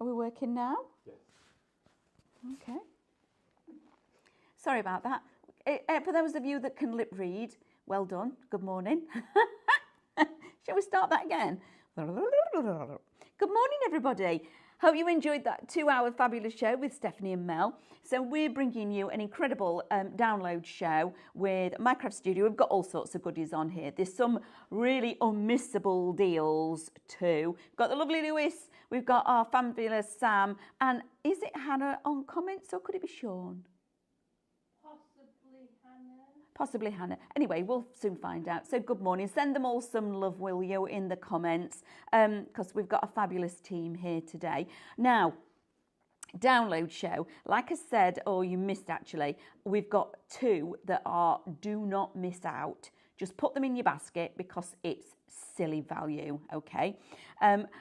Are we working now? Yes. Okay. Sorry about that. For those of you that can lip read, well done. Good morning. Shall we start that again? Good morning, everybody. Hope you enjoyed that 2-hour fabulous show with Stephanie and Mel. So we're bringing you an incredible download show with Minecraft Studio. We've got all sorts of goodies on here. There's some really unmissable deals too. We've got the lovely Lewis. We've got our fabulous Sam. And is it Hannah on comments or could it be Sean? Possibly Hannah. Anyway, we'll soon find out. So good morning. Send them all some love, will you, in the comments, because we've got a fabulous team here today. Now, download show. Like I said, or you missed actually, we've got 2 that are do not miss out. Just put them in your basket because it's silly value, okay?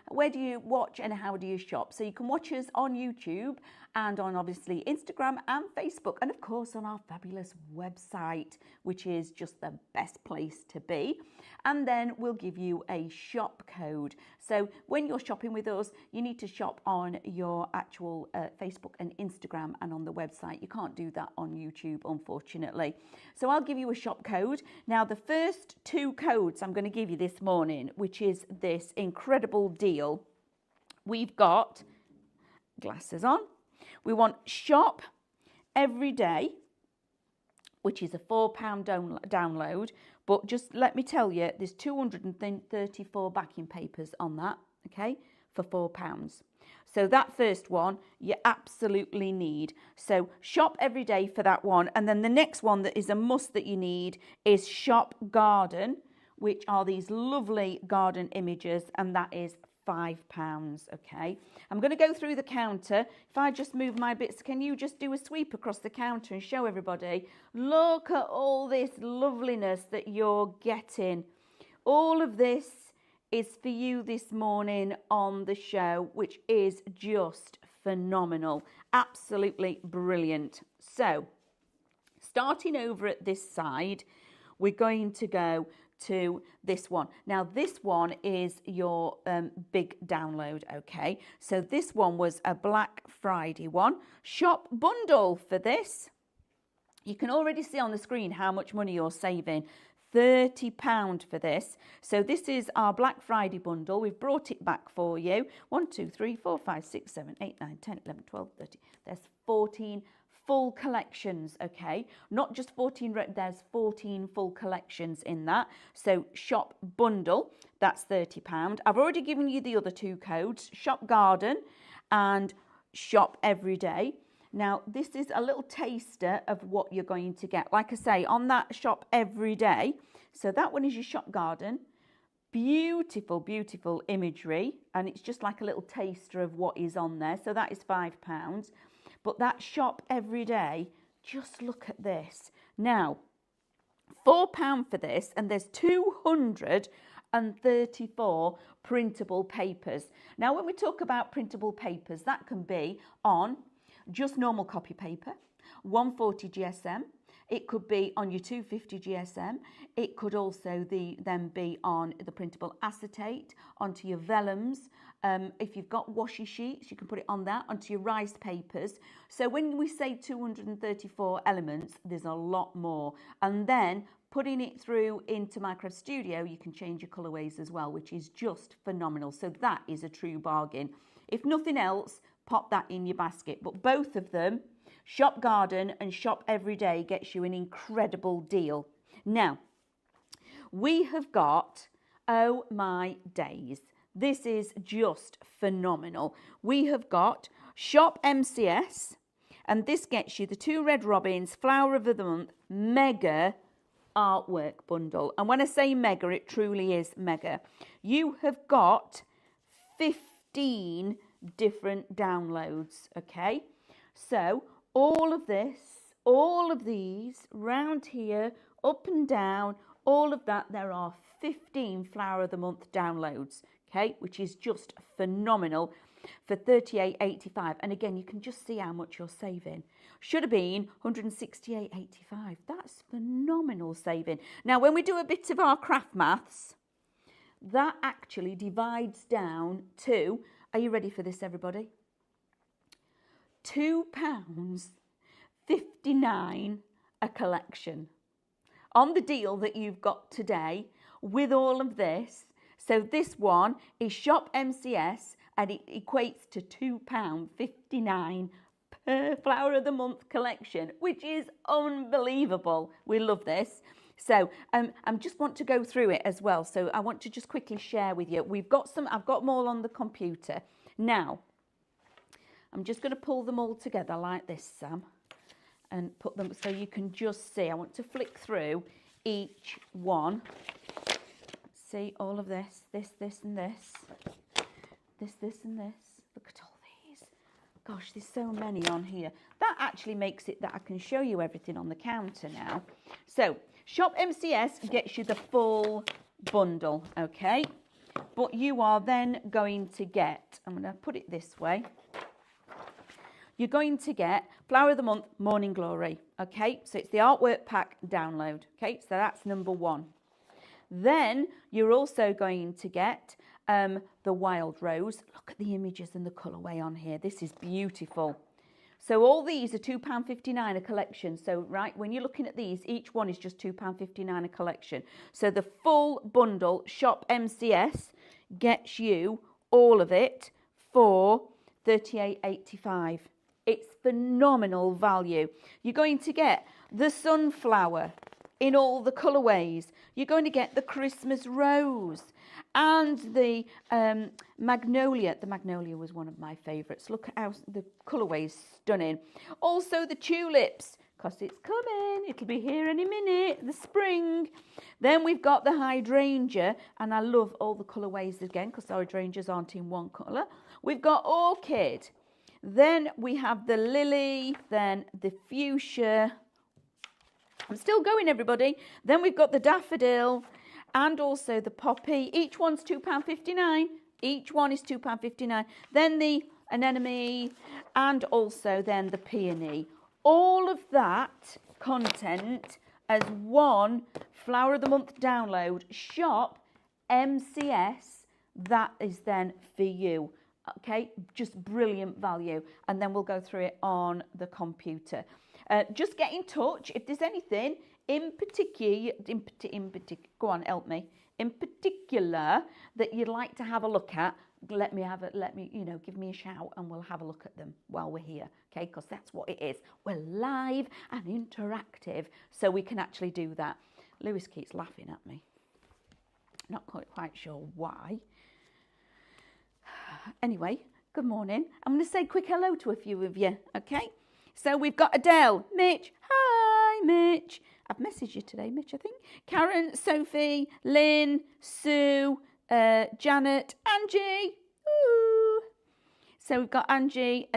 Where do you watch and how do you shop? So you can watch us on YouTube and on obviously Instagram and Facebook and of course on our fabulous website, which is just the best place to be. And then we'll give you a shop code. So when you're shopping with us, you need to shop on your actual Facebook and Instagram and on the website. You can't do that on YouTube, unfortunately. So I'll give you a shop code. Now, the first 2 codes I'm going to give you this morning, which is this incredible deal. We've got glasses on. We want shop every day, which is a £4 download. But just let me tell you, there's 234 backing papers on that, okay, for £4. So that first one, you absolutely need. So shop every day for that one. And then the next one that is a must that you need is shop garden, which are these lovely garden images. And that is £5, okay? I'm going to go through the counter. If I just move my bits, can you just do a sweep across the counter and show everybody? Look at all this loveliness that you're getting. All of this is for you this morning on the show, which is just phenomenal. Absolutely brilliant. So, starting over at this side, we're going to go to this one. Now, this one is your big download, okay? So this one was a Black Friday one. Shop bundle for this. You can already see on the screen how much money you're saving. £30 for this. So this is our Black Friday bundle. We've brought it back for you. 1, 2, 3, 4, 5, 6, 7, 8, 9, 10, 11, 12, 13. There's 14 full collections, okay? Not just 14, there's 14 full collections in that. So shop bundle, that's £30. I've already given you the other 2 codes, shop garden and shop every day. Now, this is a little taster of what you're going to get. Like I say, on that shop every day, so that one is your shop garden. Beautiful, beautiful imagery. And it's just like a little taster of what is on there. So that is £5. But that shop every day, just look at this. Now, £4 for this, and there's 234 printable papers. Now, when we talk about printable papers, that can be on just normal copy paper, 140 GSM. It could be on your 250 GSM. It could also then be on the printable acetate, onto your vellums. If you've got washi sheets, you can put it on that, onto your rice papers. So when we say 234 elements, there's a lot more. And then putting it through into Minecraft Studio, you can change your colorways as well, which is just phenomenal. So that is a true bargain. If nothing else, pop that in your basket. But both of them, Shop Garden and Shop Every Day, gets you an incredible deal. Now, we have got, oh my days, this is just phenomenal. We have got Shop MCS, and this gets you the 2 Red Robins Flower of the Month mega artwork bundle. And when I say mega, it truly is mega. You have got 15 different downloads, okay? So all of this, all of these, round here, up and down, all of that, there are 15 Flower of the Month downloads, okay, which is just phenomenal for $38.85. And again, you can just see how much you're saving. Should have been $168.85. That's phenomenal saving. Now, when we do a bit of our craft maths, that actually divides down to, are you ready for this, everybody? £2.59 a collection on the deal that you've got today with all of this. So this one is Shop MCS and it equates to £2.59 per Flower of the Month collection, which is unbelievable. We love this. So I just want to go through it as well. So I want to just quickly share with you. I've got them all on the computer. Now, I'm just going to pull them all together like this, Sam, and put them so you can just see. I want to flick through each one. See all of this, and this, and this. Look at all these. Gosh, there's so many on here. That actually makes it that I can show you everything on the counter now. So, Shop MCS gets you the full bundle, okay? But you are then going to get, I'm going to put it this way. You're going to get Flower of the Month Morning Glory, okay? So it's the artwork pack download, okay? So that's number one. Then you're also going to get the Wild Rose. Look at the images and the colourway on here. This is beautiful. So all these are £2.59 a collection. So, right, when you're looking at these, each one is just £2.59 a collection. So the full bundle, Shop MCS, gets you all of it for $38.85. It's phenomenal value. You're going to get the sunflower in all the colourways. You're going to get the Christmas rose and the magnolia. The magnolia was one of my favourites. Look at how the colourway is stunning. Also the tulips, because it's coming. It'll be here any minute, the spring. Then we've got the hydrangea, and I love all the colourways again, because our hydrangeas aren't in one colour. We've got orchid. Then we have the lily, then the fuchsia. I'm still going, everybody. Then we've got the daffodil and also the poppy. Each one's £2.59. Each one is £2.59. Then the anemone and also then the peony. All of that content as one Flower of the Month download. Shop MCS. That is then for you. Okay, just brilliant value. And then we'll go through it on the computer. Just get in touch if there's anything in particular, go on, help me, in particular that you'd like to have a look at. Give me a shout and we'll have a look at them while we're here, okay? Because that's what it is. We're live and interactive, so we can actually do that. Lewis keeps laughing at me. Not quite sure why. Anyway, good morning. I'm going to say a quick hello to a few of you, okay? So we've got Adele, Mitch. Hi, Mitch. I've messaged you today, Mitch, I think. Karen, Sophie, Lynn, Sue, Janet, Angie. Ooh. So we've got Angie,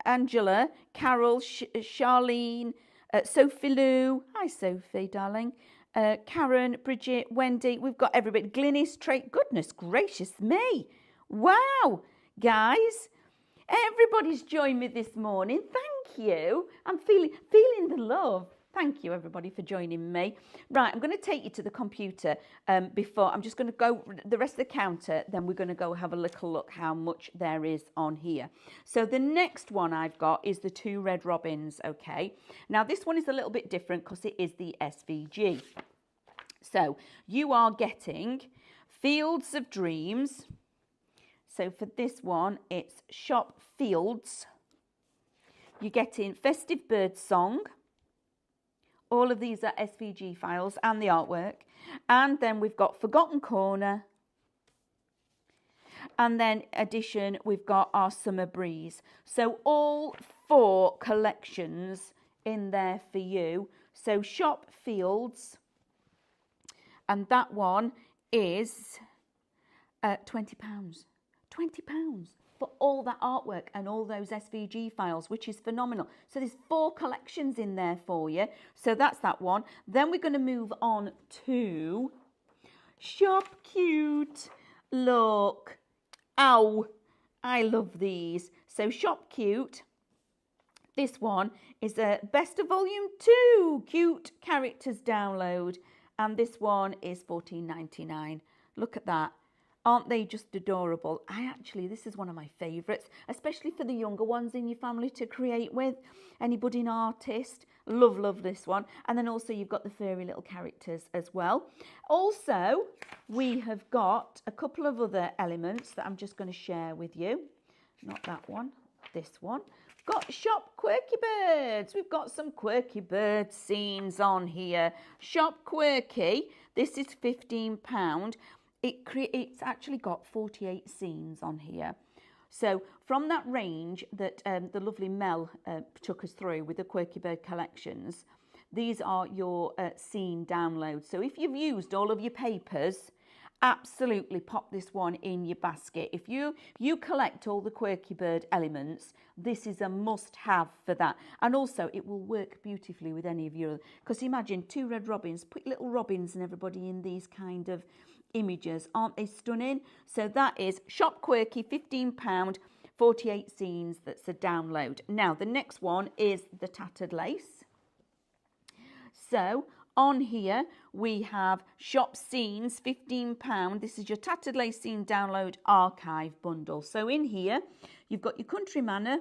Angela, Carol, Charlene, Sophie Lou. Hi, Sophie, darling. Karen, Bridget, Wendy. We've got everybody. Glynis, Trey. Goodness gracious me. Wow, guys. Everybody's joined me this morning. Thank you. I'm feeling the love. Thank you, everybody, for joining me. Right, I'm going to take you to the computer before. I'm just going to go the rest of the counter, then we're going to go have a little look how much there is on here. So the next one I've got is the 2 red robins, okay? Now, this one is a little bit different because it is the SVG. So you are getting Fields of Dreams. So for this one, it's Shop Fields. You're getting Festive Bird Song. All of these are SVG files and the artwork. And then we've got Forgotten Corner. And then addition, we've got our Summer Breeze. So all 4 collections in there for you. So Shop Fields. And that one is £20. £20 for all that artwork and all those SVG files, which is phenomenal. So there's 4 collections in there for you. So that's that one. Then we're going to move on to Shop Cute. Look. Ow. I love these. So Shop Cute. This one is a Best of Volume 2 Cute Characters download. And this one is $14.99. Look at that. Aren't they just adorable? This is one of my favourites, especially for the younger ones in your family to create with. Any budding artist, love this one. And then also you've got the furry little characters as well. Also, we have got a couple of other elements that I'm just going to share with you. Not that one, this one. Got Shop Quirky Birds. We've got some Quirky Bird scenes on here. Shop Quirky, this is £15. It's actually got 48 scenes on here. So from that range that the lovely Mel took us through with the Quirky Bird collections, these are your scene downloads. So if you've used all of your papers, absolutely pop this one in your basket. If you collect all the Quirky Bird elements, this is a must-have for that. And also it will work beautifully with any of your, because imagine 2 red robins, put little robins and everybody in these kind of images. Aren't they stunning? So that is Shop Quirky, £15, 48 scenes. That's a download. Now the next one is the Tattered Lace. So on here we have Shop Scenes, £15. This is your Tattered Lace Scene Download Archive Bundle. So in here you've got your Country Manor,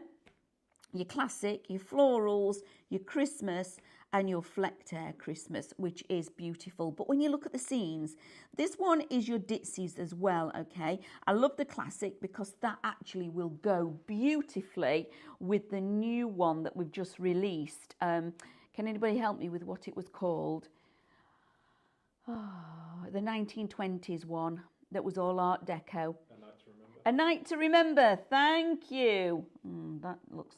your Classic, your Florals, your Christmas and your Flecked Hair Christmas, which is beautiful. But when you look at the scenes, this one is your Ditsies as well, okay? I love the Classic because that actually will go beautifully with the new one that we've just released. Can anybody help me with what it was called? Oh, the 1920s one that was all Art Deco. A Night to Remember. A Night to Remember. Thank you. That looks...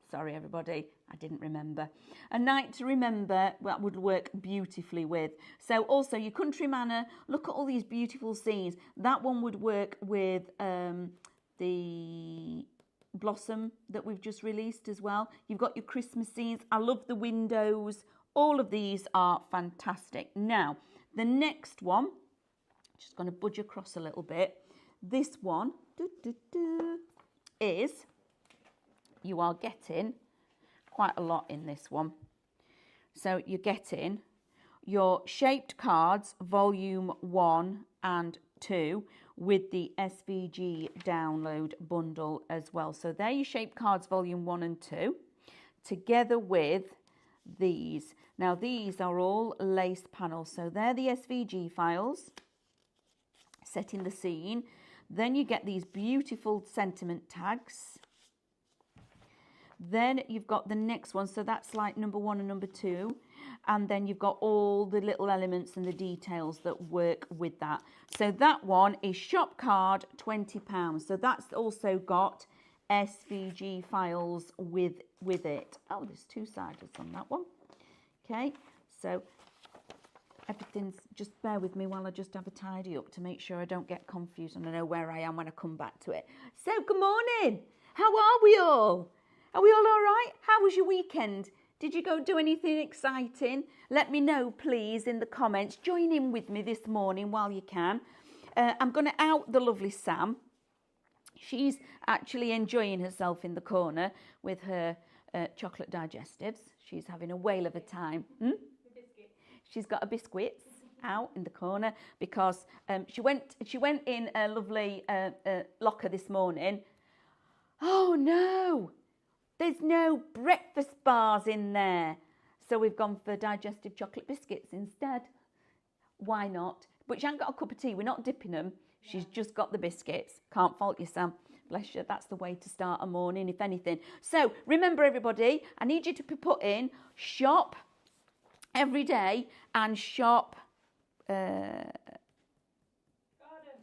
Sorry, everybody, I didn't remember. A Night to Remember, that would work beautifully with. So also your Country Manor, look at all these beautiful scenes. That one would work with the Blossom that we've just released as well. You've got your Christmas scenes. I love the windows. All of these are fantastic. Now, the next one, just going to budge across a little bit. This one is... You are getting quite a lot in this one. So you're getting your Shaped Cards Volume 1 and 2 with the SVG download bundle as well. So there your Shaped Cards Volume 1 and 2 together with these. Now these are all lace panels. So they're the SVG files setting the scene. Then you get these beautiful sentiment tags. Then you've got the next one, so that's like number 1 and number 2. And then you've got all the little elements and the details that work with that. So that one is Shop Card, £20. So that's also got SVG files with it. Oh, there's 2-sided on that one. Okay, so everything's, just bear with me while I just have a tidy up to make sure I don't get confused and I know where I am when I come back to it. So good morning. How are we all? Are we all right? How was your weekend? Did you go do anything exciting? Let me know, please, in the comments. Join in with me this morning while you can. I'm going to out the lovely Sam. She's actually enjoying herself in the corner with her chocolate digestives. She's having a whale of a time. She's got her biscuits out in the corner because she went in a lovely locker this morning. Oh, no. There's no breakfast bars in there. So we've gone for digestive chocolate biscuits instead. Why not? But she hasn't got a cup of tea. We're not dipping them. She's just got the biscuits. Can't fault you, Sam. Bless you. That's the way to start a morning, if anything. So remember, everybody, I need you to put in shop every day and shop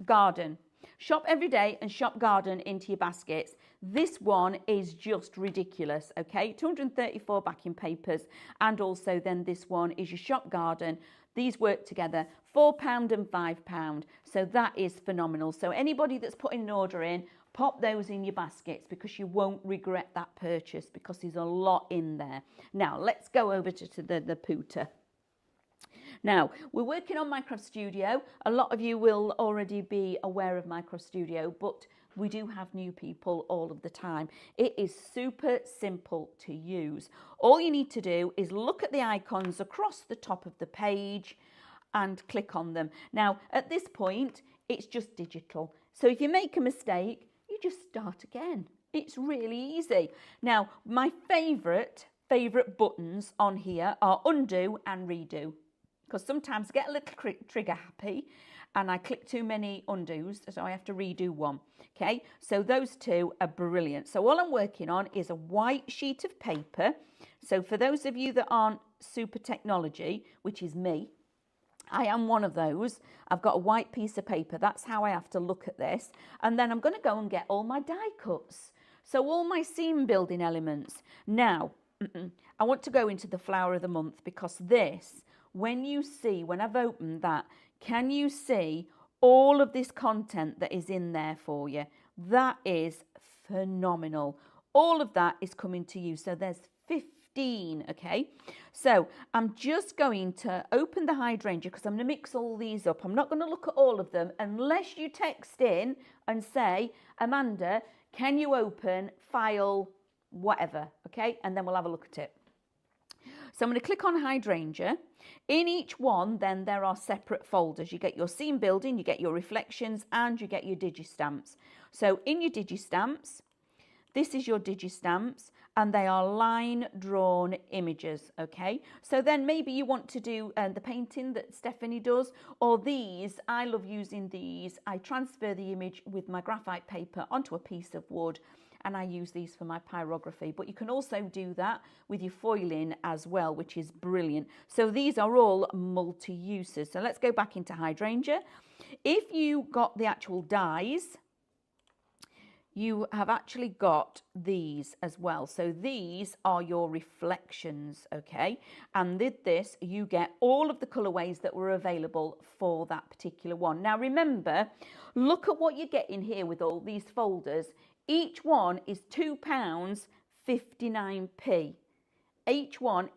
garden. Shop every day and shop garden into your baskets. This one is just ridiculous, okay? 234 backing papers, and also then this one is your shop garden. These work together, £4 and £5. So that is phenomenal. So anybody that's putting an order in, pop those in your baskets because you won't regret that purchase because there's a lot in there. Now, let's go over to the Pooter. Now, we're working on Minecraft Studio. A lot of you will already be aware of Minecraft Studio, but we do have new people all of the time. It is super simple to use. All you need to do is look at the icons across the top of the page and click on them. Now, at this point, it's just digital. So if you make a mistake, you just start again. It's really easy. Now, my favourite buttons on here are undo and redo, because sometimes I get a little trigger happy and I click too many undos, so I have to redo one. Okay, so those two are brilliant. So all I'm working on is a white sheet of paper. So for those of you that aren't super technology, which is me, I am one of those. I've got a white piece of paper. That's how I have to look at this. And then I'm going to go and get all my die cuts. So all my seam building elements. Now, I want to go into the flower of the month, because this, when I've opened that, can you see all of this content that is in there for you? That is phenomenal. All of that is coming to you. So there's 15, okay? So I'm just going to open the hydrangea, because I'm going to mix all these up. I'm not going to look at all of them unless you text in and say, Amanda, can you open file whatever, okay? And then we'll have a look at it. So I'm going to click on hydrangea. In each one, then there are separate folders. You get your seam building, you get your reflections, and you get your digistamps. So in your digistamps, this is your digistamps, and they are line drawn images, okay? So then maybe you want to do the painting that Stephanie does, or these. I love using these. I transfer the image with my graphite paper onto a piece of wood, and I use these for my pyrography. But you can also do that with your foiling as well, which is brilliant. So these are all multi-uses. So let's go back into hydrangea. If you got the actual dies, you have actually got these as well. So these are your reflections, okay? And with this, you get all of the colourways that were available for that particular one. Now remember, look at what you're getting here with all these folders. Each one is £2.59p. Each one.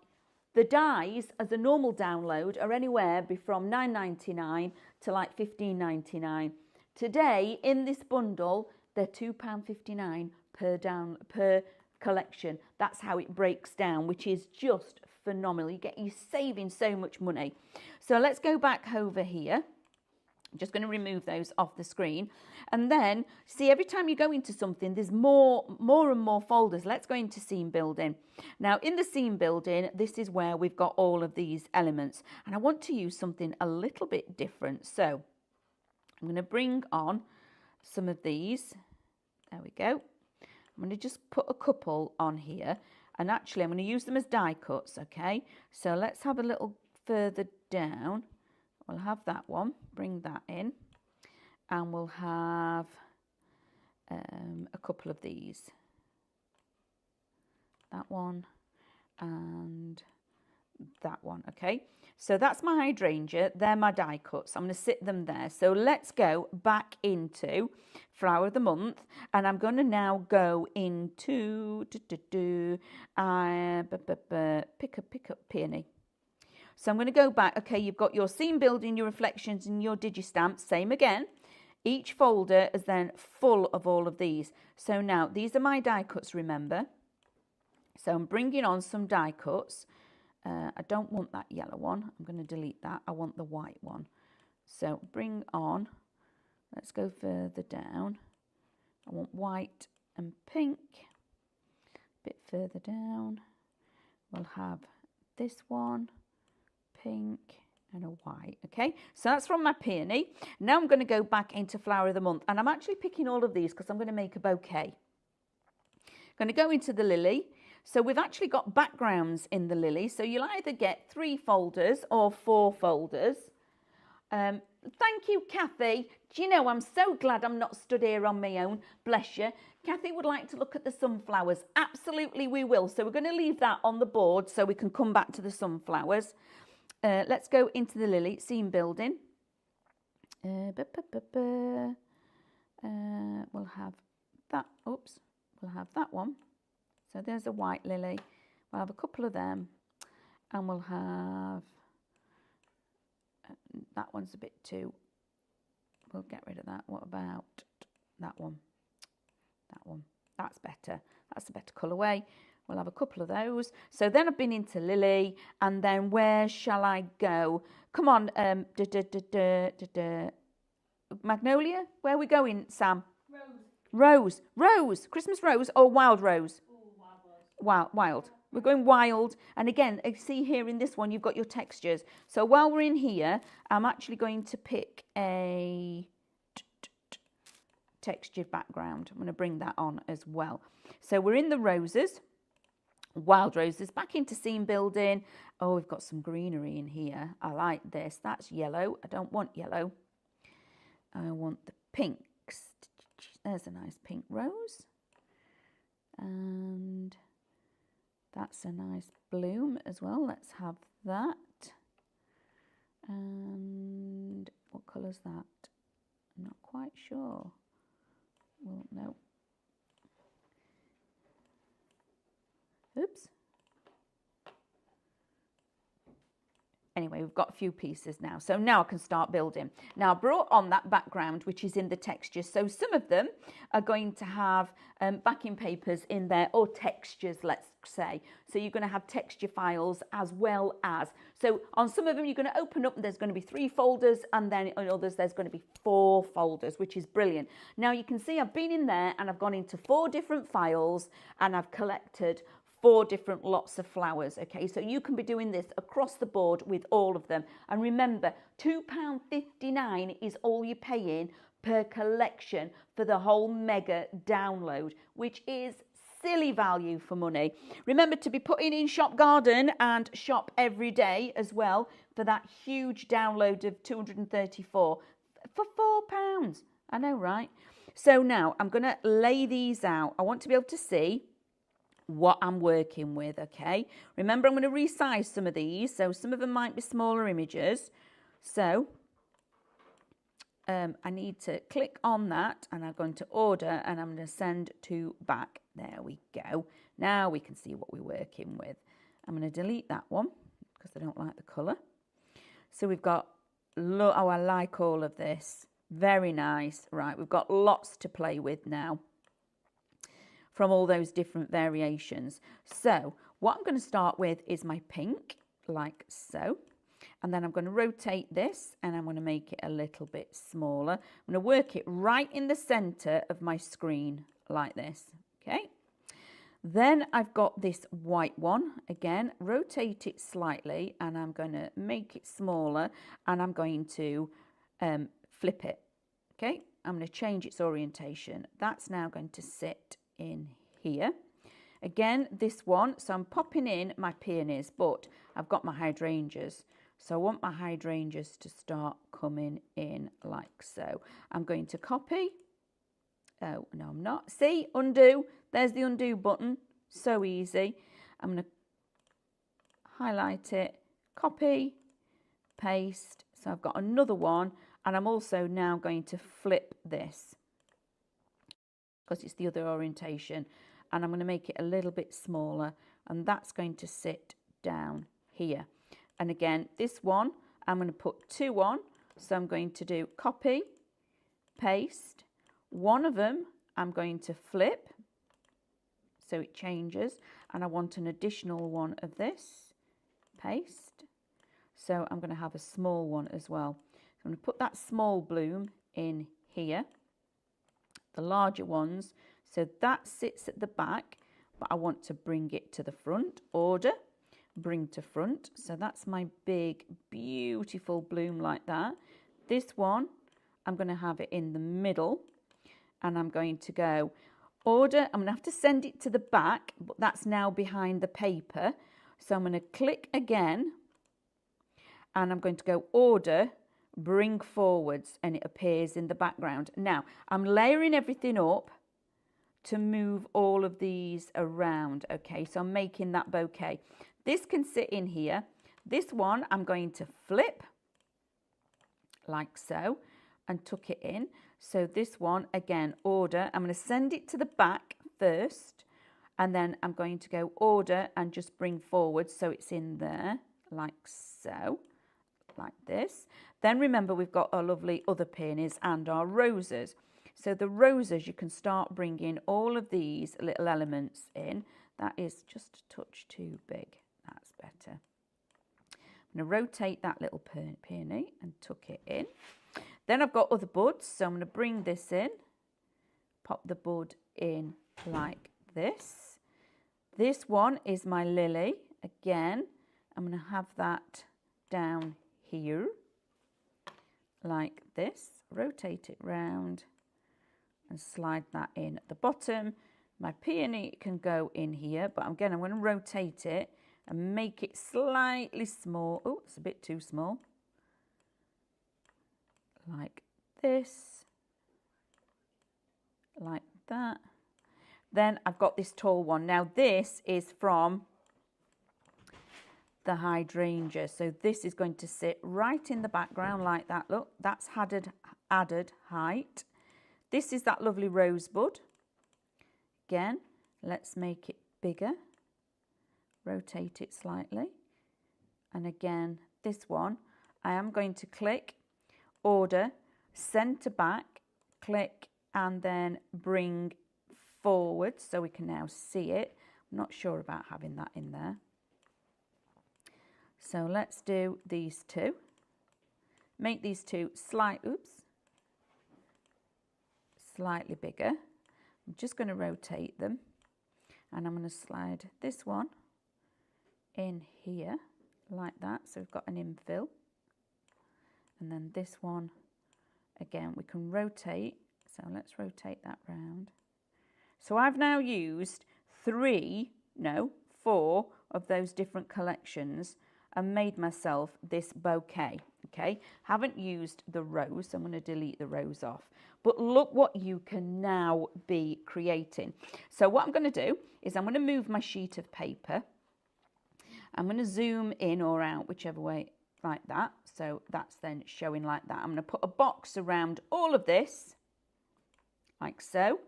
The dies as a normal download are anywhere from £9.99 to like £15.99. Today, in this bundle, they're £2.59 per collection. That's how it breaks down, which is just phenomenal. You're saving so much money. So let's go back over here. I'm just going to remove those off the screen. And then, see, every time you go into something, there's more and more folders. Let's go into seam building. Now, in the seam building, this is where we've got all of these elements. And I want to use something a little bit different. So I'm going to bring on some of these. There we go. I'm going to just put a couple on here. And actually, I'm going to use them as die cuts, okay? So let's have a little further down. We'll have that one, bring that in, and we'll have a couple of these. That one and that one, okay? So that's my hydrangea, they're my die cuts. I'm going to sit them there. So let's go back into Flower of the Month, and I'm going to now go into pick up peony. So I'm going to go back. Okay, you've got your seam building, your reflections, and your digistamps. Same again. Each folder is then full of all of these. So now, these are my die cuts, remember. So I'm bringing on some die cuts. I don't want that yellow one. I'm going to delete that. I want the white one. So bring on. Let's go further down. I want white and pink. A bit further down. We'll have this one. Pink and a white. Okay, so that's from my peony. Now I'm going to go back into Flower of the Month, and I'm actually picking all of these because I'm going to make a bouquet. I'm going to go into the lily. So we've actually got backgrounds in the lily, so you'll either get 3 folders or 4 folders. Thank you, Kathy. Do you know, I'm so glad I'm not stood here on my own. Bless you. Kathy would like to look at the sunflowers. Absolutely, we will. So we're going to leave that on the board so we can come back to the sunflowers. Let's go into the lily, seam building. We'll have that, oops, we'll have that one. So there's a white lily. We'll have a couple of them. And we'll have, that one's a bit too, we'll get rid of that. What about that one? That one, that's better. That's a better colourway. We'll have a couple of those. So then I've been into lily, and then where shall I go? Come on, magnolia. Where are we going, Sam? Rose. Christmas rose or wild rose? Wild. We're going wild. And again, see here in this one, you've got your textures. So while we're in here, I'm actually going to pick a textured background. I'm going to bring that on as well. So we're in the roses, wild roses, back into scene building. Oh, we've got some greenery in here. I like this. That's yellow. I don't want yellow. I want the pinks. There's a nice pink rose. And that's a nice bloom as well. Let's have that. And what colour's that? I'm not quite sure. Well, no. Oops. Anyway, we've got a few pieces now. So now I can start building. Now I brought on that background, which is in the textures. So some of them are going to have backing papers in there, or textures, let's say. So you're going to have texture files as well as. So on some of them, you're going to open up and there's going to be 3 folders, and then on others, there's going to be 4 folders, which is brilliant. Now you can see I've been in there and I've gone into 4 different files and I've collected 4 different lots of flowers. Okay, so you can be doing this across the board with all of them. And remember, £2.59 is all you're paying per collection for the whole mega download, which is silly value for money. Remember to be putting in Shop Garden and Shop Every Day as well for that huge download of 234 for £4. I know, right? So now I'm going to lay these out. I want to be able to see what I'm working with, okay? Remember, I'm going to resize some of these, so some of them might be smaller images. So I need to click on that, and I'm going to order, and I'm going to send to back. There we go. Now we can see what we're working with. I'm going to delete that one because I don't like the colour. So we've got, oh, I like all of this. Very nice. Right, we've got lots to play with now from all those different variations. So what I'm going to start with is my pink, like so. And then I'm going to rotate this and I'm going to make it a little bit smaller. I'm going to work it right in the center of my screen like this, okay? Then I've got this white one, again, rotate it slightly, and I'm going to make it smaller, and I'm going to flip it, okay? I'm going to change its orientation. That's now going to sit in here. Again, this one, so I'm popping in my peonies, but I've got my hydrangeas. So I want my hydrangeas to start coming in like so. I'm going to copy. Oh, no, I'm not. See, undo. There's the undo button. So easy. I'm going to highlight it, copy, paste. So I've got another one, and I'm also now going to flip this because it's the other orientation, and I'm going to make it a little bit smaller, and that's going to sit down here. And again, this one, I'm going to put 2 on, so I'm going to do copy, paste. One of them I'm going to flip, so it changes, and I want an additional one of this, paste. So I'm going to have a small one as well. So I'm going to put that small bloom in here, the larger ones, so that sits at the back, but I want to bring it to the front. Order, bring to front. So that's my big, beautiful bloom like that. This one, I'm going to have it in the middle, and I'm going to go order. I'm going to have to send it to the back, but that's now behind the paper. So I'm going to click again, and I'm going to go order, bring forwards, and it appears in the background. Now, I'm layering everything up to move all of these around, okay? So I'm making that bouquet. This can sit in here. This one I'm going to flip, like so, and tuck it in. So this one, again, order. I'm going to send it to the back first, and then I'm going to go order and just bring forward so it's in there, like so, like this. Then remember, we've got our lovely other peonies and our roses. So the roses, you can start bringing all of these little elements in. That is just a touch too big. That's better. I'm going to rotate that little peony and tuck it in. Then I've got other buds, so I'm going to bring this in, pop the bud in like this. This one is my lily. Again, I'm going to have that down here like this. Rotate it round and slide that in at the bottom. My peony can go in here, but again, I'm going to rotate it and make it slightly small. Oh, it's a bit too small. Like this, like that. Then I've got this tall one. Now this is from the hydrangea. So this is going to sit right in the background like that. Look, that's added height. This is that lovely rosebud. Again, let's make it bigger. Rotate it slightly. And again, this one, I am going to click, order, send to back, click, and then bring forward so we can now see it. I'm not sure about having that in there. So let's do these two. Make these two slightly bigger. I'm just going to rotate them, and I'm going to slide this one in here like that, so we've got an infill. And then this one, again, we can rotate, so let's rotate that round. So I've now used 4 of those different collections and made myself this bouquet, okay? Haven't used the rose, so I'm going to delete the rose off. But look what you can now be creating. So what I'm going to do is I'm going to move my sheet of paper. I'm going to zoom in or out, whichever way, like that. So that's then showing like that. I'm going to put a box around all of this, like so.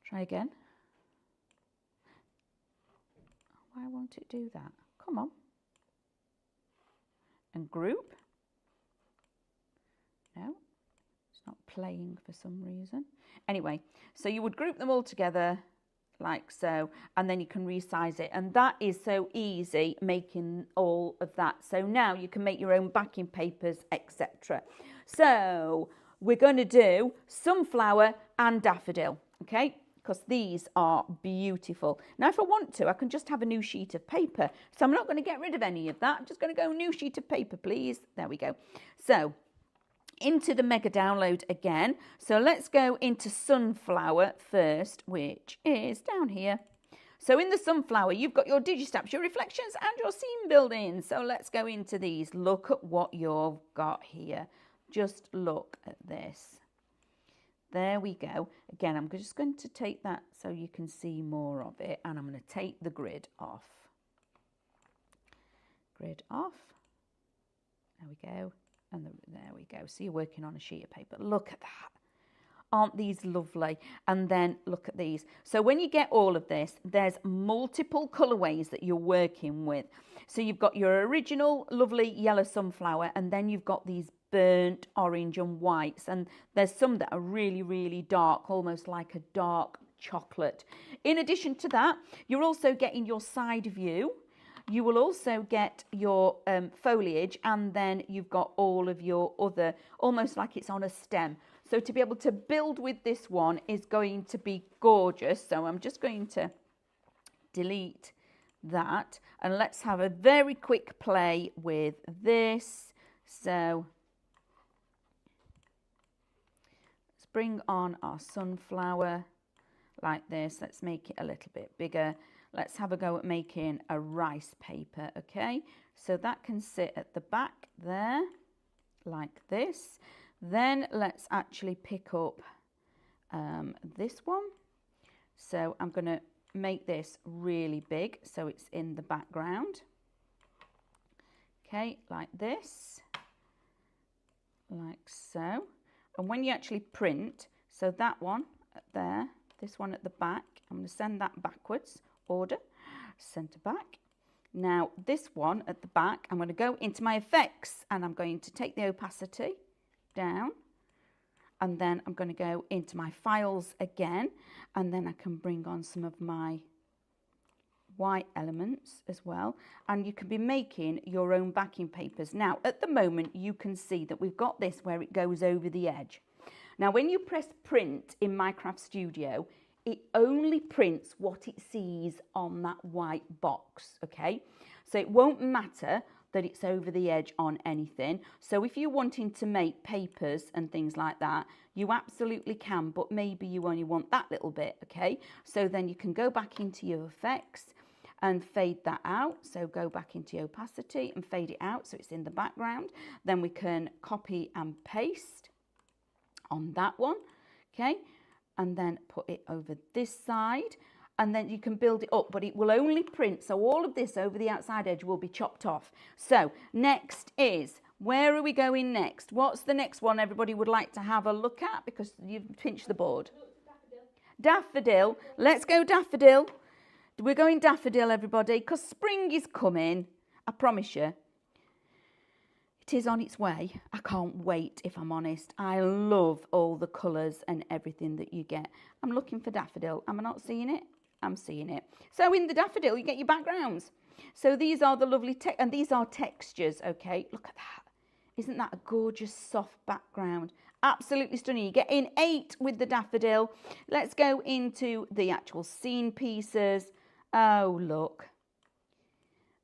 Try again. Why won't it do that? Come on. And group. No, it's not playing for some reason. Anyway, so you would group them all together like so, and then you can resize it. And that is so easy, making all of that. So now you can make your own backing papers, etc. So we're going to do sunflower and daffodil, okay? Because these are beautiful. Now, if I want to, I can just have a new sheet of paper. So I'm not going to get rid of any of that. I'm just going to go new sheet of paper, please. There we go. So into the mega download again. So let's go into sunflower first, which is down here. So in the sunflower, you've got your Digisteps, your reflections, and your scene building. So let's go into these. Look at what you've got here. Just look at this. There we go. Again, I'm just going to take that so you can see more of it, and I'm going to take the grid off. Grid off. There we go. And there we go. So you're working on a sheet of paper. Look at that. Aren't these lovely? And then look at these. So when you get all of this, there's multiple colourways that you're working with. So you've got your original lovely yellow sunflower, and then you've got these burnt orange and whites, and there's some that are really, really dark, almost like a dark chocolate. In addition to that, you're also getting your side view. You will also get your foliage, and then you've got all of your other, almost like it's on a stem. So to be able to build with this one is going to be gorgeous. So I'm just going to delete that, and let's have a very quick play with this. So let's bring on our sunflower like this. Let's make it a little bit bigger. Let's have a go at making a rice paper, okay? So that can sit at the back there, like this. Then let's actually pick up this one. So I'm going to make this really big so it's in the background. Okay, like this. Like so. And when you actually print, so that one there, this one at the back, I'm going to send that backwards. Order, send to back. Now this one at the back, I'm going to go into my effects, and I'm going to take the opacity down, and then I'm going to go into my files again, and then I can bring on some of my white elements as well, and you can be making your own backing papers. Now at the moment you can see that we've got this where it goes over the edge. Now when you press print in Minecraft Studio, it only prints what it sees on that white box, okay? So it won't matter that it's over the edge on anything. So if you're wanting to make papers and things like that, you absolutely can, but maybe you only want that little bit, okay? So then you can go back into your effects and fade that out. So go back into your opacity and fade it out so it's in the background. Then we can copy and paste on that one, okay? And then put it over this side. And then you can build it up, but it will only print. So all of this over the outside edge will be chopped off. So next is, where are we going next? What's the next one everybody would like to have a look at? Because you've pinched the board. Daffodil. Let's go daffodil. We're going daffodil, everybody, because spring is coming. I promise you. It is on its way. I can't wait, if I'm honest. I love all the colours and everything that you get. I'm looking for daffodil. Am I not seeing it? I'm seeing it. So in the daffodil, you get your backgrounds. So these are the lovely, and these are textures, okay? Look at that. Isn't that a gorgeous soft background? Absolutely stunning. You get in 8 with the daffodil. Let's go into the actual scene pieces. Oh, look.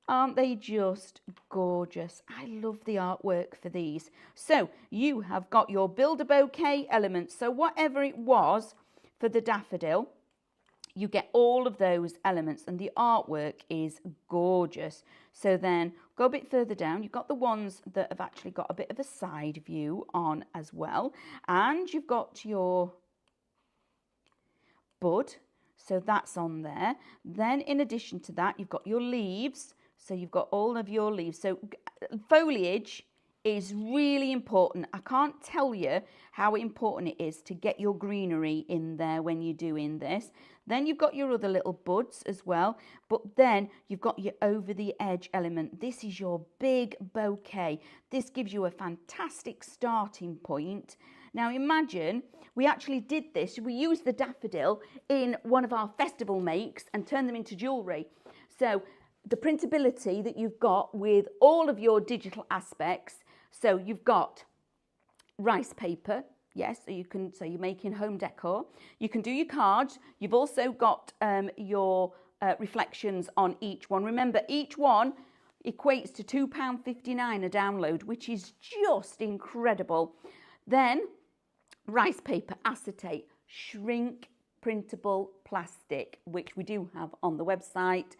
Aren't they just gorgeous? I love the artwork for these. So you have got your build a bouquet elements. So whatever it was for the daffodil, you get all of those elements and the artwork is gorgeous. So then go a bit further down. You've got the ones that have actually got a bit of a side view on as well. And you've got your bud. So that's on there. Then in addition to that, you've got your leaves. So you've got all of your leaves. So foliage is really important. I can't tell you how important it is to get your greenery in there when you're doing this. Then you've got your other little buds as well, but then you've got your over the edge element. This is your big bouquet. This gives you a fantastic starting point. Now imagine we actually did this. We used the daffodil in one of our festival makes and turned them into jewellery. So the printability that you've got with all of your digital aspects. So you've got rice paper, yes, so you're making home decor. You can do your cards. You've also got your reflections on each one. Remember, each one equates to £2.59 a download, which is just incredible. Then rice paper, acetate, shrink printable plastic, which we do have on the website.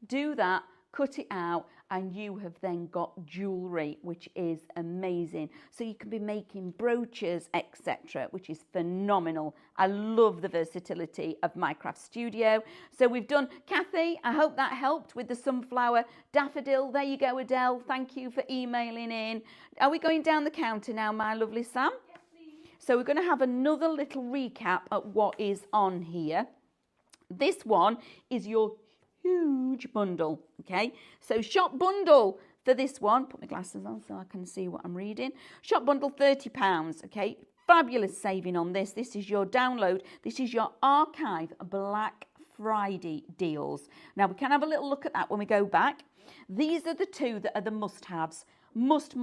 Do that, cut it out, and you have then got jewellery, which is amazing. So you can be making brooches, etc., which is phenomenal. I love the versatility of Minecraft Studio. So we've done, Kathy, I hope that helped with the sunflower daffodil. There you go, Adele. Thank you for emailing in. Are we going down the counter now, my lovely Sam? Yes, please. So we're going to have another little recap at what is on here. This one is your huge bundle, okay? So shop bundle for this one, put my glasses on so I can see what I'm reading. Shop bundle, £30, okay? Fabulous saving on this. This is your download. This is your archive Black Friday deals. Now we can have a little look at that when we go back. These are the two that are the must-haves. Must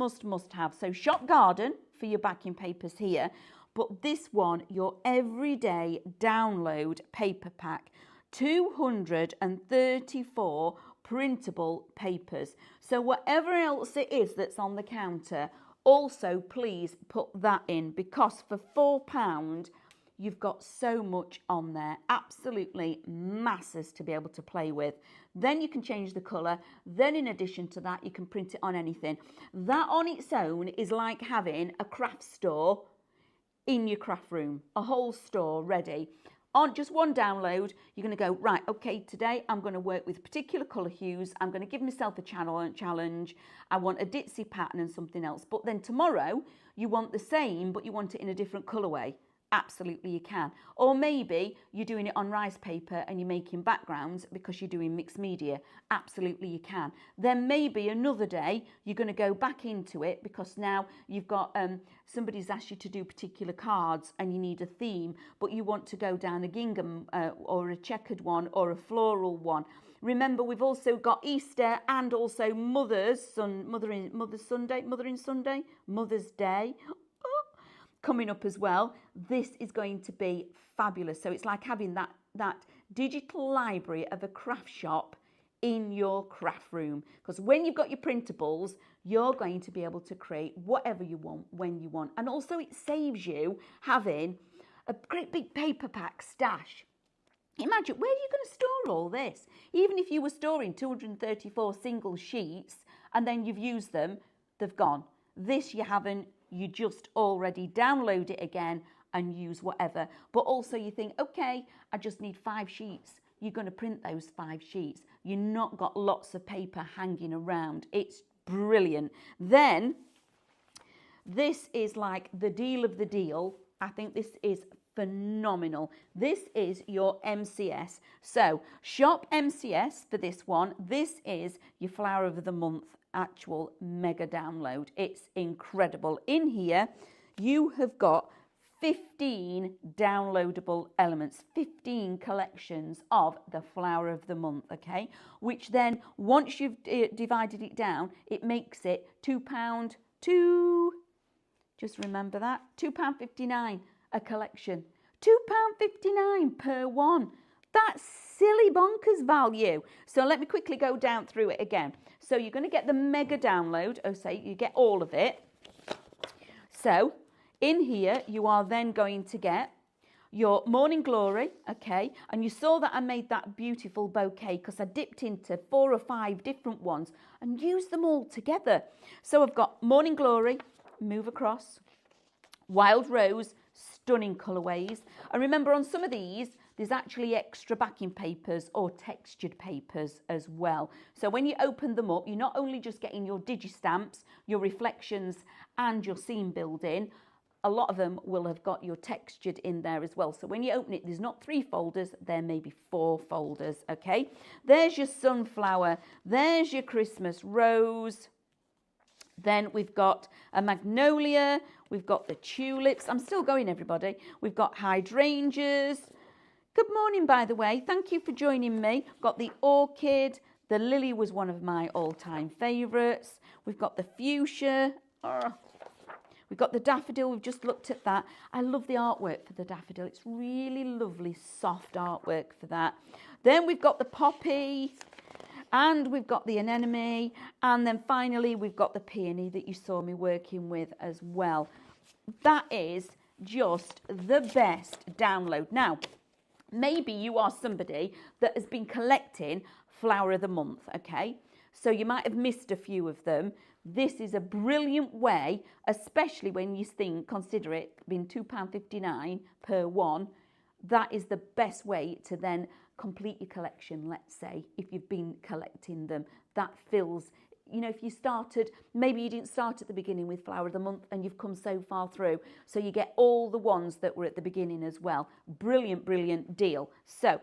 have. So Shop Garden for your backing papers here, but this one, your everyday download paper pack. 234 printable papers. So whatever else it is that's on the counter, also please put that in, because for £4 you've got so much on there. Absolutely masses to be able to play with. Then you can change the colour. Then in addition to that, you can print it on anything. That on its own is like having a craft store in your craft room, a whole store ready. On just one download, you're going to go, right, okay, today I'm going to work with particular colour hues. I'm going to give myself a challenge. I want a ditzy pattern and something else. But then tomorrow, you want the same, but you want it in a different colourway. Absolutely, you can. Or maybe you're doing it on rice paper and you're making backgrounds because you're doing mixed media. Absolutely, you can. Then maybe another day you're going to go back into it because now you've got somebody's asked you to do particular cards and you need a theme, but you want to go down a gingham or a checkered one or a floral one. Remember, we've also got Easter and also Mother's Day coming up as well. This is going to be fabulous. So it's like having that digital library of a craft shop in your craft room, because when you've got your printables, you're going to be able to create whatever you want when you want. And also it saves you having a great big paper pack stash. Imagine, where are you going to store all this? Even if you were storing 234 single sheets and then you've used them, they've gone. This you haven't, you just already download it again and use whatever. But also you think, okay, I just need 5 sheets. You're going to print those 5 sheets. You've not got lots of paper hanging around. It's brilliant. Then, this is like the deal of the deal. I think this is phenomenal. This is your MCS. So, shop MCS for this one. This is your Flower of the Month actual mega download. It's incredible. In here, you have got 15 downloadable elements, 15 collections of the Flower of the Month, okay? Which then, once you've divided it down, it makes it £2 just remember that, £2.59 a collection. £2.59 per one. That's silly bonkers value. So let me quickly go down through it again. So you're going to get the mega download, you get all of it. So in here, you are then going to get your Morning Glory, okay? And you saw that I made that beautiful bouquet because I dipped into 4 or 5 different ones and used them all together. So I've got Morning Glory, move across, Wild Rose, stunning colourways. And remember, on some of these, there's actually extra backing papers or textured papers as well. So when you open them up, you're not only just getting your digi-stamps, your reflections and your scene building, a lot of them will have got your textured in there as well. So when you open it, there's not 3 folders, there may be 4 folders, okay? There's your sunflower, there's your Christmas rose. Then we've got a magnolia, we've got the tulips. I'm still going, everybody. We've got hydrangeas. Good morning, by the way. Thank you for joining me. Got the orchid. The lily was one of my all-time favourites. We've got the fuchsia. We've got the daffodil. We've just looked at that. I love the artwork for the daffodil. It's really lovely, soft artwork for that. Then we've got the poppy. And we've got the anemone, and then finally we've got the peony that you saw me working with as well. That is just the best download. Now, maybe you are somebody that has been collecting Flower of the Month, okay? So you might have missed a few of them. This is a brilliant way, especially when you consider it being £2.59 per one. That is the best way to then complete your collection, let's say, if you've been collecting them. That fills, you know, if you started, maybe you didn't start at the beginning with Flower of the Month and you've come so far through, so you get all the ones that were at the beginning as well. Brilliant, brilliant deal. So,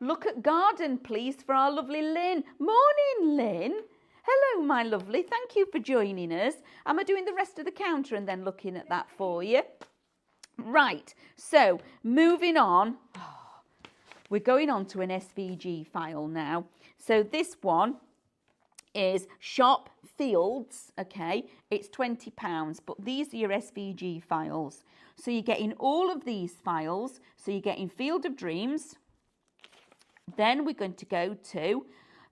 look at garden, please, for our lovely Lynn. Morning, Lynn. Hello, my lovely. Thank you for joining us. Am I doing the rest of the counter and then looking at that for you? Right, so moving on. We're going on to an SVG file now. So this one is Shop Fields, okay? It's £20, but these are your SVG files. So you're getting all of these files. So you're getting Field of Dreams. Then we're going to go to,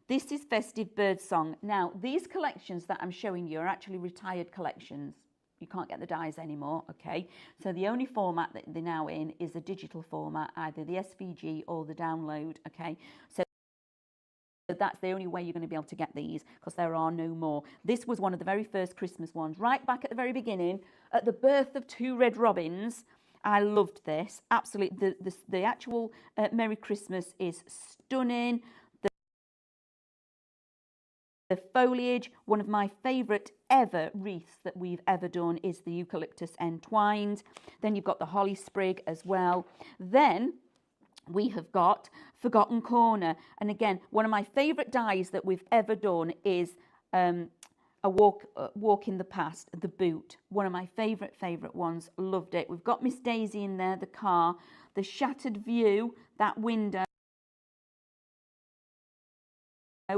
this is Festive Birdsong. Now, these collections that I'm showing you are actually retired collections. You can't get the dies anymore, okay? So the only format that they're now in is a digital format, either the SVG or the download, okay? So that's the only way you're going to be able to get these, because there are no more. This was one of the very first Christmas ones, right back at the very beginning, at the birth of 2 red robins. I loved this, absolutely. The actual Merry Christmas is stunning. The foliage, one of my favourite ever wreaths that we've ever done is the eucalyptus entwined. Then you've got the holly sprig as well. Then we have got Forgotten Corner. And again, one of my favourite dies that we've ever done is a walk in the past, the boot. One of my favourite ones. Loved it. We've got Miss Daisy in there, the car, the shattered view, that window.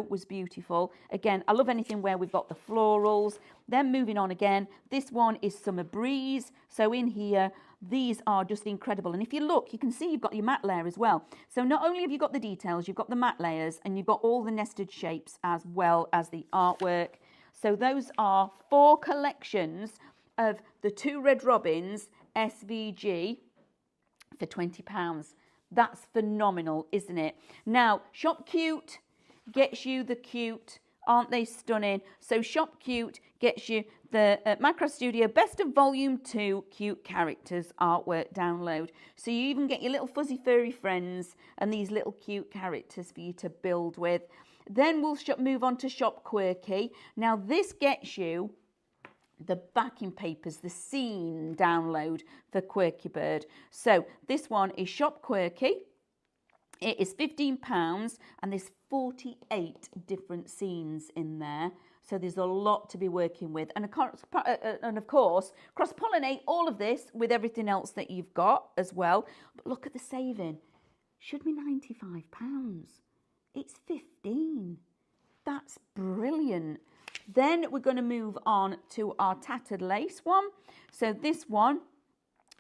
was beautiful. Again, I love anything where we've got the florals. Then moving on again, this one is Summer Breeze. So in here, these are just incredible. And if you look, you can see you've got your matte layer as well. So not only have you got the details, you've got the matte layers and you've got all the nested shapes as well as the artwork. So those are 4 collections of the 2 Red Robins SVG for £20. That's phenomenal, isn't it? Now, Shop Cute gets you the cute. Aren't they stunning? So Shop Cute gets you the Minecraft Studio Best of Volume 2 Cute Characters artwork download. So you even get your little fuzzy furry friends and these little cute characters for you to build with. Then we'll move on to Shop Quirky. Now this gets you the backing papers, the scene download for Quirky Bird. So this one is Shop Quirky. It is £15 and there's 48 different scenes in there. So there's a lot to be working with. And of course, cross-pollinate all of this with everything else that you've got as well. But look at the saving. Should be £95. It's 15. That's brilliant. Then we're going to move on to our tattered lace one. So this one,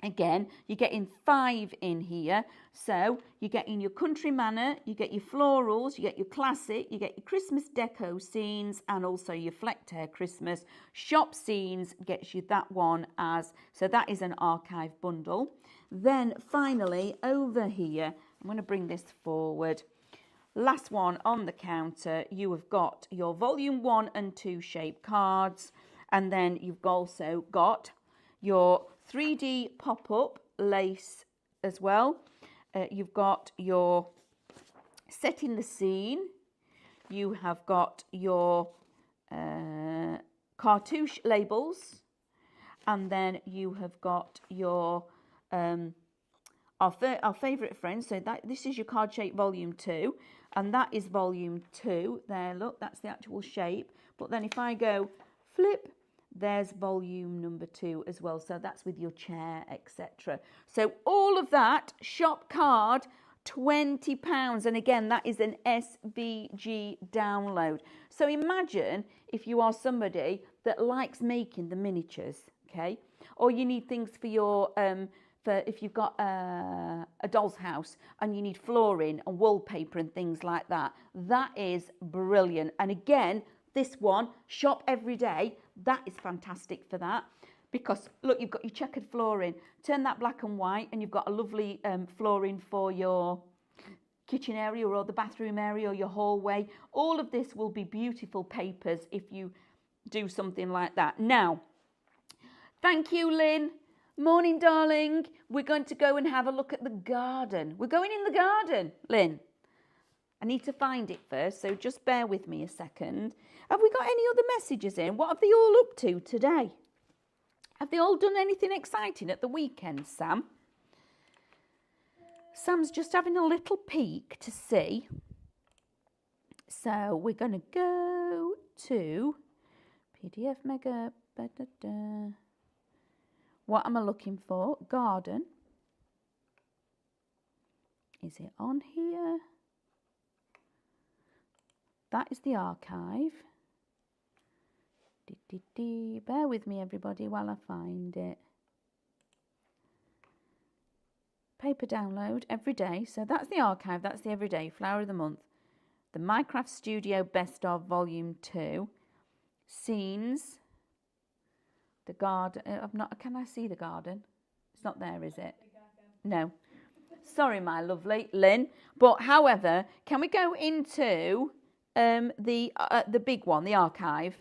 again, you're getting 5 in here. So you're getting your country manor, you get your florals, you get your classic, you get your Christmas deco scenes, and also your flecked hair Christmas. Shop scenes gets you that one as, so that is an archive bundle. Then finally over here, I'm going to bring this forward. Last one on the counter, you have got your volume 1 and 2 shape cards, and then you've also got your 3D pop-up lace as well. You've got your setting the scene. You have got your cartouche labels, and then you have got your our favourite friends. So this is your card shape volume 2. And that is volume 2. There, look, that's the actual shape. But then if I go flip, there's volume number 2 as well. So that's with your chair, etc. So all of that, shop card, £20. And again, that is an SVG download. So imagine if you are somebody that likes making the miniatures, okay? Or you need things for your... for if you've got a doll's house and you need flooring and wallpaper and things like that. That is brilliant. And again, this one, shop every day, that is fantastic for that. Because look, you've got your checkered flooring. Turn that black and white and you've got a lovely flooring for your kitchen area or the bathroom area or your hallway. All of this will be beautiful papers if you do something like that. Now, thank you, Lynn. Morning, darling. We're going to go and have a look at the garden. We're going in the garden, Lynn. I need to find it first, so just bear with me a second. Have we got any other messages in? What have they all up to today? Have they all done anything exciting at the weekend, Sam? Sam's just having a little peek to see. So we're going to go to PDF Mega. What am I looking for? Garden. Is it on here? That is the archive. Bear with me, everybody, while I find it. Paper download every day. So that's the archive. That's the everyday flower of the month. The Minecraft Studio Best of Volume 2. Scenes. The garden. Can I see the garden? It's not there, is it? No. Sorry, my lovely Lynn. But however, can we go into the big one, the archive?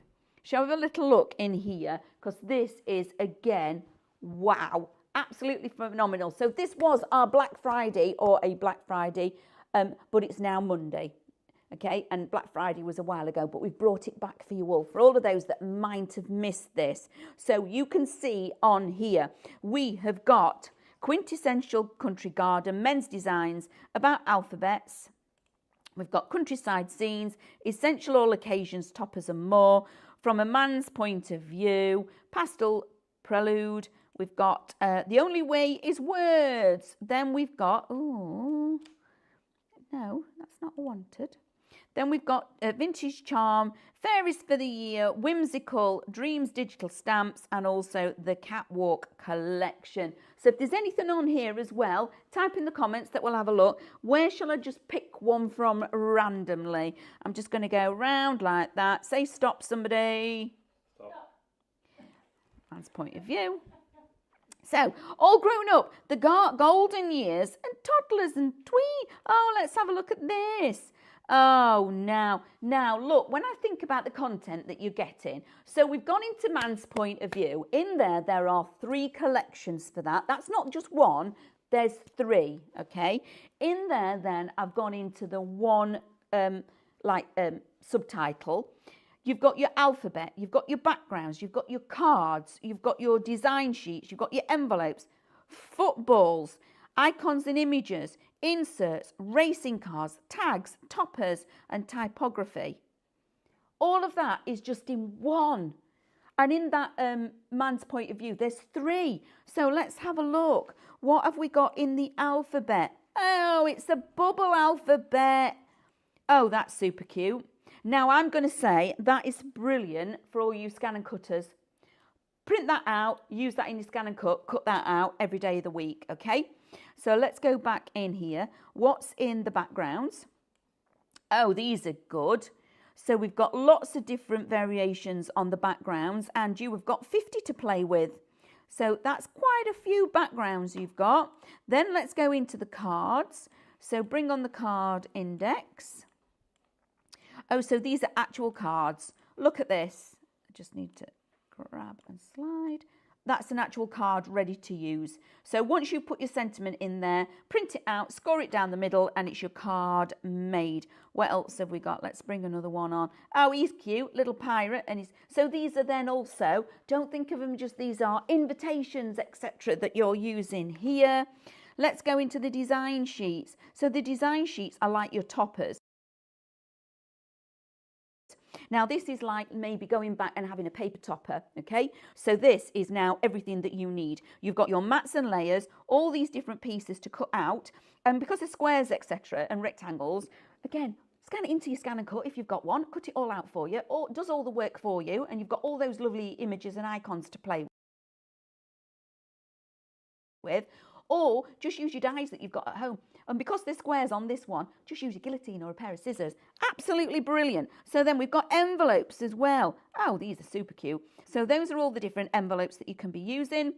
Shall we have a little look in here? Because this is, again, wow, absolutely phenomenal. So this was our Black Friday or a Black Friday, but it's now Monday. Okay, and Black Friday was a while ago, but we've brought it back for you all, for all of those that might have missed this. So you can see on here, we have got Quintessential Country Garden, Men's Designs, About Alphabets. We've got Countryside Scenes, Essential All Occasions, Toppers and More, From a Man's Point of View, Pastel Prelude. We've got The Only Way is Words. Then we've got, oh, no, that's not wanted. Then we've got Vintage Charm, Fairies for the Year, Whimsical, Dreams Digital Stamps, and also the Catwalk Collection. So if there's anything on here as well, type in the comments that we'll have a look. Where shall I just pick one from randomly? I'm just going to go round like that. Say stop, somebody. Stop. That's point of view. So, all grown up, the golden years and toddlers and tween. Oh, let's have a look at this. Oh, now, look, when I think about the content that you're getting, so we've gone into Man's Point of View. In there are 3 collections for that. That's not just one, there's 3, okay? In there, then, I've gone into the one, subtitle. You've got your alphabet, you've got your backgrounds, you've got your cards, you've got your design sheets, you've got your envelopes, footballs, icons and images, inserts, racing cars, tags, toppers, and typography. All of that is just in one. And in that Man's Point of View, there's 3. So let's have a look. What have we got in the alphabet? Oh, it's a bubble alphabet. Oh, that's super cute. Now, I'm going to say that is brilliant for all you scan and cutters. Print that out, use that in your scan and cut that out every day of the week, okay? So let's go back in here. What's in the backgrounds? Oh, these are good. So we've got lots of different variations on the backgrounds, and you have got 50 to play with. So that's quite a few backgrounds you've got. Then let's go into the cards. So bring on the card index. Oh, so these are actual cards. Look at this. I just need to grab and slide. That's an actual card ready to use. So once you put your sentiment in there, print it out, score it down the middle, and it's your card made. What else have we got? Let's bring another one on. Oh, he's cute, little pirate. And so these are then also, don't think of them just these are invitations, etc. that you're using here. Let's go into the design sheets. So the design sheets are like your toppers. Now, this is like maybe going back and having a paper topper, okay? So this is now everything that you need. You've got your mats and layers, all these different pieces to cut out. And because of squares, etc. and rectangles, again, scan it into your scan and cut if you've got one. Cut it all out for you. Or does all the work for you. And you've got all those lovely images and icons to play with. Or just use your dies that you've got at home. And because there's squares on this one, just use your guillotine or a pair of scissors. Absolutely brilliant. So then we've got envelopes as well. Oh, these are super cute. So those are all the different envelopes that you can be using.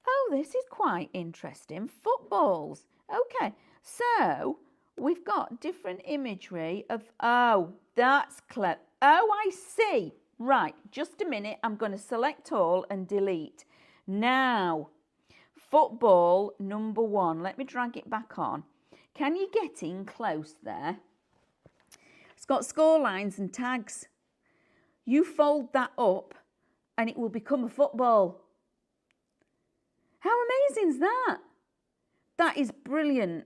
Oh, this is quite interesting. Footballs. Okay, so we've got different imagery of, oh, that's clever. Oh, I see. Right, just a minute. I'm going to select all and delete. Now, football number 1. Let me drag it back on. Can you get in close there? It's got score lines and tags. You fold that up and it will become a football. How amazing is that? That is brilliant.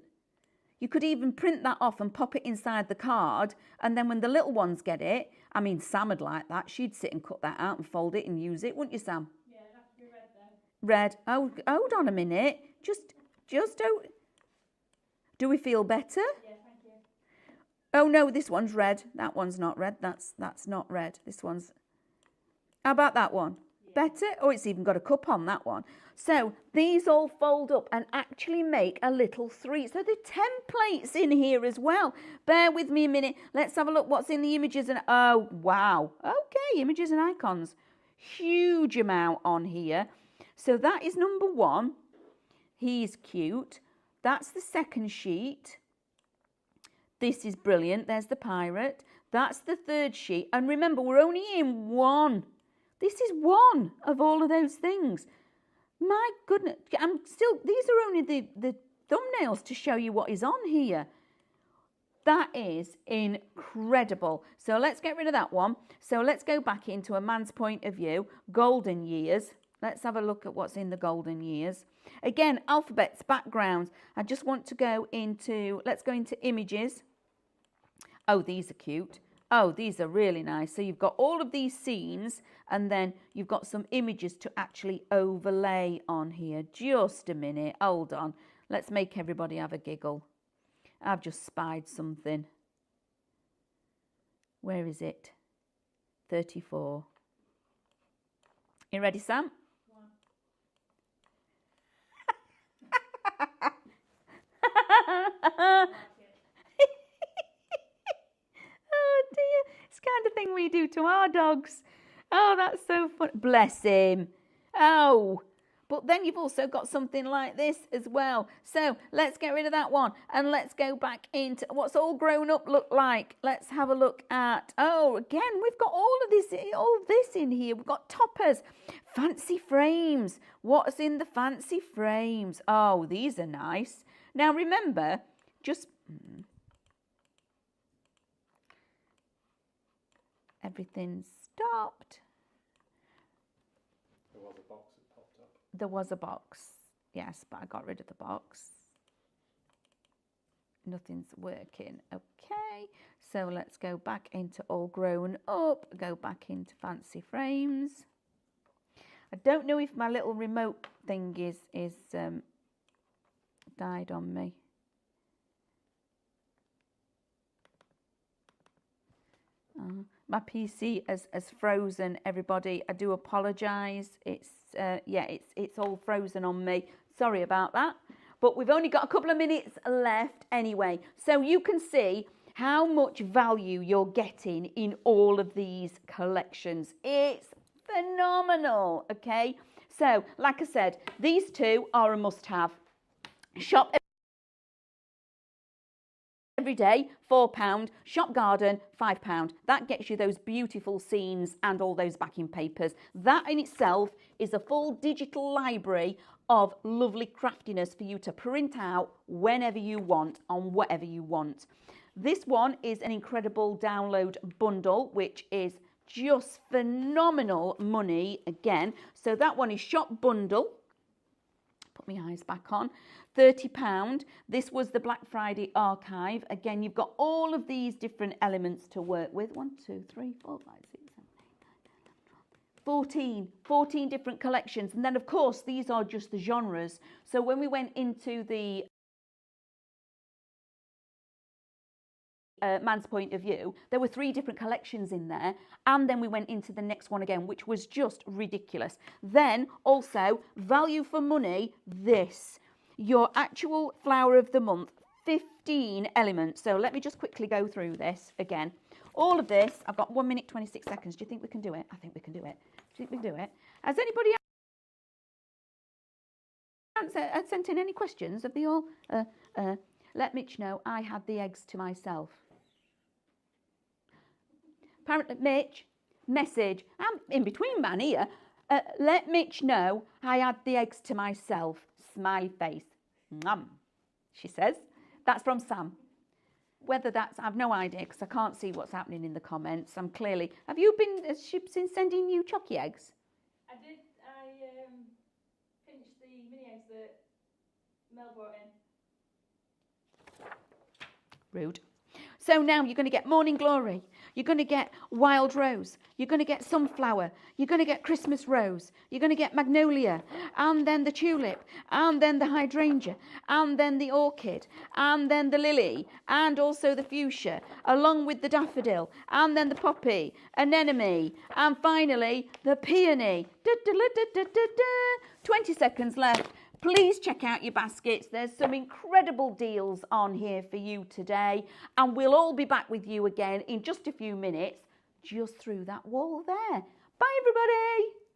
You could even print that off and pop it inside the card, and then when the little ones get it, I mean, Sam would like that. She'd sit and cut that out and fold it and use it, wouldn't you, Sam? Yeah, it'd have to be red though. Red. Oh, hold on a minute. Just don't. Do we feel better? Yeah, thank you. Oh no, this one's red. That one's not red. That's not red. This one's. How about that one? Yeah. Better? Oh, it's even got a cup on that one. So these all fold up and actually make a little 3. So the templates in here as well. Bear with me a minute. Let's have a look what's in the images and oh wow. Okay, images and icons. Huge amount on here. So that is number 1. He's cute. That's the second sheet. This is brilliant. There's the pirate. That's the third sheet. And remember, we're only in 1. This is 1 of all of those things. My goodness. These are only the thumbnails to show you what is on here. That is incredible. So let's get rid of that one. So let's go back into a Man's Point of View. Golden years. Let's have a look at what's in the golden years. Again, alphabets, backgrounds. I just want to go into, let's go into images. Oh, these are cute. Oh, these are really nice. So you've got all of these scenes and then you've got some images to actually overlay on here. Just a minute. Hold on. Let's make everybody have a giggle. I've just spied something. Where is it? 34. You ready, Sam? Oh dear, it's the kind of thing we do to our dogs. Oh, that's so fun. Bless him. Oh, but then you've also got something like this as well. So let's get rid of that one and let's go back into what's all grown up look like. Let's have a look at, oh, again, we've got all of this in here. We've got toppers, fancy frames. What's in the fancy frames? Oh, these are nice. Now remember, just everything's stopped. There was a box that popped up. There was a box, yes, but I got rid of the box. Nothing's working. Okay, so let's go back into all grown up, go back into fancy frames. I don't know if my little remote thing is died on me. My PC has frozen, everybody. I do apologise. It's it's all frozen on me. Sorry about that. But we've only got a couple of minutes left anyway. So you can see how much value you're getting in all of these collections. It's phenomenal, okay? So, like I said, these two are a must-have. Shop every day, £4. Shop Garden, £5. That gets you those beautiful scenes and all those backing papers. That in itself is a full digital library of lovely craftiness for you to print out whenever you want, on whatever you want. This one is an incredible download bundle, which is just phenomenal money again. So that one is Shop Bundle. Put my eyes back on. £30. This was the Black Friday archive. Again, you've got all of these different elements to work with. 1, 2, 3, 4, 5, 6, 7, 8, 9, 10, 11, 12. 14 different collections. And then, of course, these are just the genres. So when we went into the man's point of view, there were 3 different collections in there, and then we went into the next one again, which was just ridiculous. Then also value for money, this, your actual flower of the month, 15 elements. So let me just quickly go through this again. All of this, I've got 1 minute 26 seconds. Do you think we can do it? I think we can do it. Do you think we can do it? Has anybody sent in any questions? Have they all let Mitch know I had the eggs to myself? Apparently, Mitch, message, I'm in between man here. Let Mitch know I had the eggs to myself. Smiley face. She says. That's from Sam. Whether that's, I've no idea because I can't see what's happening in the comments. I'm clearly, has she been sending you chocky eggs? I finished the mini eggs that Mel brought in. Rude. So now you're going to get Morning Glory, you're going to get Wild Rose, you're going to get Sunflower, you're going to get Christmas Rose, you're going to get Magnolia, and then the Tulip, and then the Hydrangea, and then the Orchid, and then the Lily, and also the Fuchsia, along with the Daffodil, and then the Poppy, Anemone, and finally the Peony. 20 seconds left. Please check out your baskets. There's some incredible deals on here for you today. And we'll all be back with you again in just a few minutes, just through that wall there. Bye, everybody.